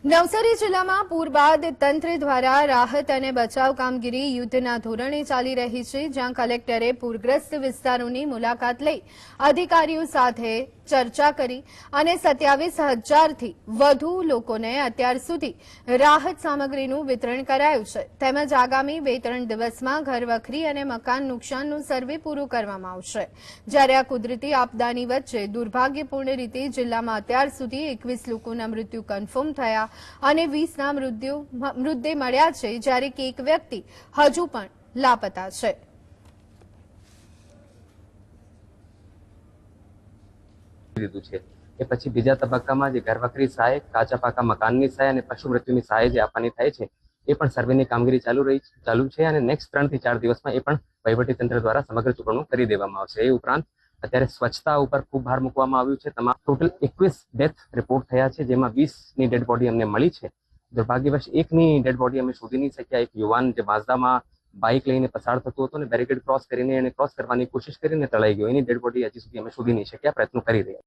નવસારી જિલ્લામાં પૂર બાદ તંત્ર દ્વારા રાહત અને બચાવ કામગીરી યુદ્ધના ધોરણે ચાલી રહી છે, જ્યાં કલેક્ટરે પૂરગ્રસ્ત વિસ્તારોની મુલાકાત લઈ અધિકારીઓ સાથે ચર્ચા કરી અને 27,000થી વધુ લોકોને અત્યાર સુધી રાહત સામગ્રીનું વિતરણ કરાયું છે. તેમજ આગામી 2-3 દિવસમાં ઘરવખરી અને મકાન નુકસાનનું સર્વે પૂરું કરવામાં આવશે. જ્યારે આ કુદરતી આપદાની વચ્ચે દુર્ભાગ્યપૂર્ણ રીતે જિલ્લામાં અત્યાર સુધી 21 લોકોના મૃત્યુ કન્ફર્મ થયા અને 20ના મૃતદેહ મળ્યા છે, જ્યારે કે એક વ્યક્તિ હજુ પણ લાપતા છે. એ પછી બીજા તબક્કામાં જે ઘરવખરી સહાય, કાચા પાકા મકાનની સહાય અને પશુ મૃત્યુની સહાય જે આપવાની થાય છે, એ પણ સર્વેની કામગીરી ચાલુ છે અને નેક્સ્ટ 3 થી 4 દિવસમાં એ પણ વહીવટીતંત્ર દ્વારા સમગ્ર ચૂકવણું કરી દેવામાં આવશે. એ ઉપરાંત અત્યારે સ્વચ્છતા ઉપર ખૂબ ભાર મૂકવામાં આવ્યું છે. તમામ ટોટલ 21 ડેથ રિપોર્ટ થયા છે, જેમાં 20ની ડેડ બોડી અમને મળી છે. દુર્ભાગ્યવશ એકની ડેડ બોડી અમે શોધી નહીં શક્યા. એક યુવાન જે માઝદામાં બાઇક લઈને પસાર થતો હતો અને બેરિકેડ ક્રોસ કરીને એને ક્રોસ કરવાની કોશિશ કરીને તળાઈ ગયો. એની ડેડ બોડી હજી સુધી અમે શોધી નહીં શક્યા. પ્રયત્નો કરી રહ્યા.